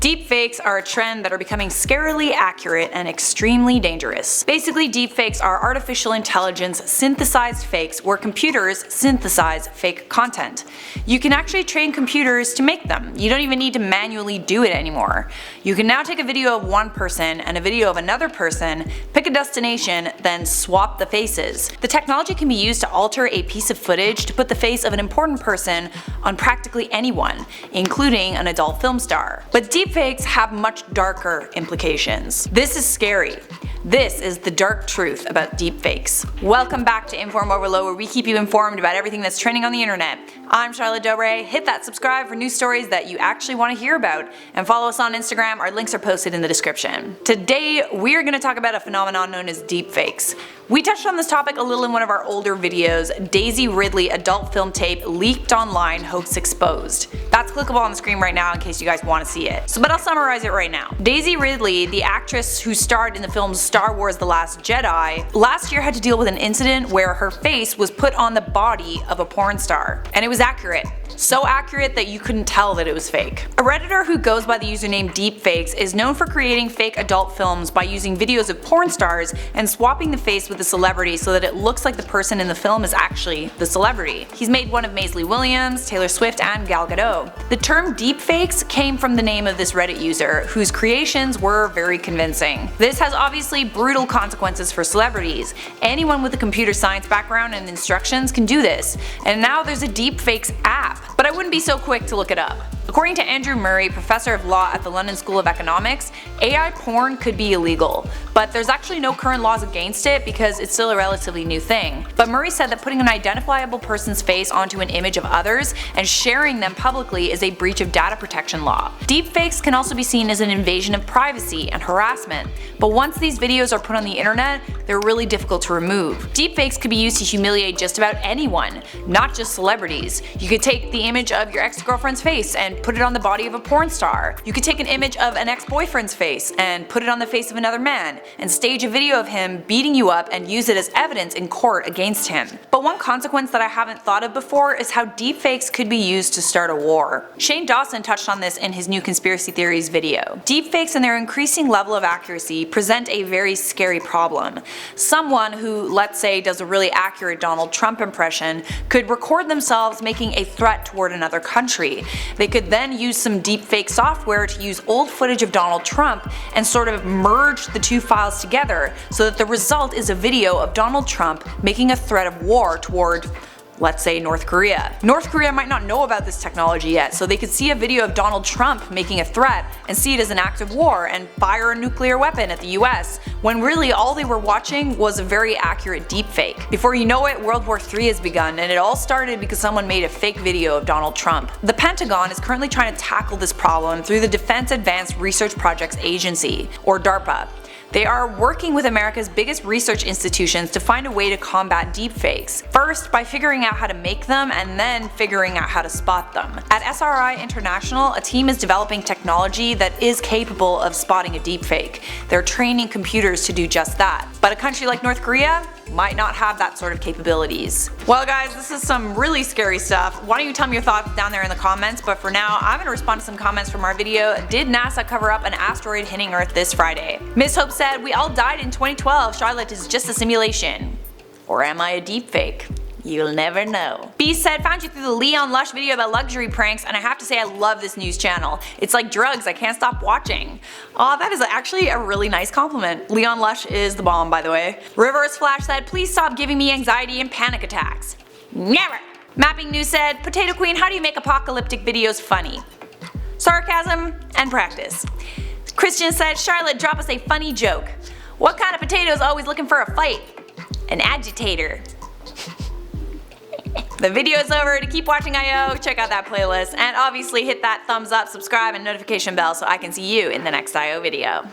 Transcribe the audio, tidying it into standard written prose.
Deepfakes are a trend that are becoming scarily accurate and extremely dangerous. Basically, deepfakes are artificial intelligence synthesized fakes where computers synthesize fake content. You can actually train computers to make them. You don't even need to manually do it anymore. You can now take a video of one person and a video of another person, pick a destination, then swap the faces. The technology can be used to alter a piece of footage to put the face of an important person on practically anyone, including an adult film star. But deepfakes have much darker implications. This is scary. This is the dark truth about deepfakes. Welcome back to InformOverload, where we keep you informed about everything that's trending on the internet. I'm Charlotte Dobre. Hit that subscribe for news stories that you actually want to hear about, and follow us on Instagram. Our links are posted in the description. Today, we're going to talk about a phenomenon known as deepfakes. We touched on this topic a little in one of our older videos, Daisy Ridley adult film tape leaked online, hoax exposed. That's clickable on the screen right now in case you guys want to see it. But I'll summarize it right now. Daisy Ridley, the actress who starred in the film Star Wars: The Last Jedi, last year had to deal with an incident where her face was put on the body of a porn star. And it was accurate. So accurate that you couldn't tell that it was fake. A Redditor who goes by the username Deepfakes is known for creating fake adult films by using videos of porn stars and swapping the face with the celebrity so that it looks like the person in the film is actually the celebrity. He's made one of Maisie Williams, Taylor Swift, and Gal Gadot. The term deepfakes came from the name of this Reddit user, whose creations were very convincing. This has obviously brutal consequences for celebrities. Anyone with a computer science background and instructions can do this, and now there's a deepfakes app. But I wouldn't be so quick to look it up. According to Andrew Murray, professor of law at the London School of Economics, AI porn could be illegal, but there's actually no current laws against it because it's still a relatively new thing. But Murray said that putting an identifiable person's face onto an image of others and sharing them publicly is a breach of data protection law. Deepfakes can also be seen as an invasion of privacy and harassment, but once these videos are put on the internet, they're really difficult to remove. Deepfakes could be used to humiliate just about anyone, not just celebrities. You could take the image of your ex-girlfriend's face and put it on the body of a porn star. You could take an image of an ex-boyfriend's face and put it on the face of another man, and stage a video of him beating you up and use it as evidence in court against him. But one consequence that I haven't thought of before is how deepfakes could be used to start a war. Shane Dawson touched on this in his new conspiracy theories video. Deepfakes and their increasing level of accuracy present a very scary problem. Someone who, let's say, does a really accurate Donald Trump impression could record themselves making a threat toward another country. They could then use some deepfake software to use old footage of Donald Trump and sort of merge the two files together so that the result is a video of Donald Trump making a threat of war toward, let's say, North Korea. North Korea might not know about this technology yet, so they could see a video of Donald Trump making a threat and see it as an act of war and fire a nuclear weapon at the US, when really all they were watching was a very accurate deepfake. Before you know it, World War III has begun, and it all started because someone made a fake video of Donald Trump. The Pentagon is currently trying to tackle this problem through the Defense Advanced Research Projects Agency, or DARPA. They are working with America's biggest research institutions to find a way to combat deepfakes. First, by figuring out how to make them, and then figuring out how to spot them. At SRI International, a team is developing technology that is capable of spotting a deepfake. They're training computers to do just that. But a country like North Korea might not have that sort of capabilities. Well guys, this is some really scary stuff. Why don't you tell me your thoughts down there in the comments, but for now, I'm gonna respond to some comments from our video, Did NASA cover up an asteroid hitting Earth this Friday? Miss Hope said, we all died in 2012, Charlotte is just a simulation. Or am I a deepfake? You'll never know. B said, found you through the Leon Lush video about luxury pranks, and I have to say I love this news channel. It's like drugs, I can't stop watching. Aw, that is actually a really nice compliment. Leon Lush is the bomb, by the way. Reverse Flash said, please stop giving me anxiety and panic attacks. Never! Mapping News said, Potato Queen, how do you make apocalyptic videos funny? Sarcasm and practice. Christian said, Charlotte, drop us a funny joke. What kind of potato is always looking for a fight? An agitator. The video is over. To keep watching IO, check out that playlist, and obviously hit that thumbs up, subscribe, and notification bell so I can see you in the next IO video.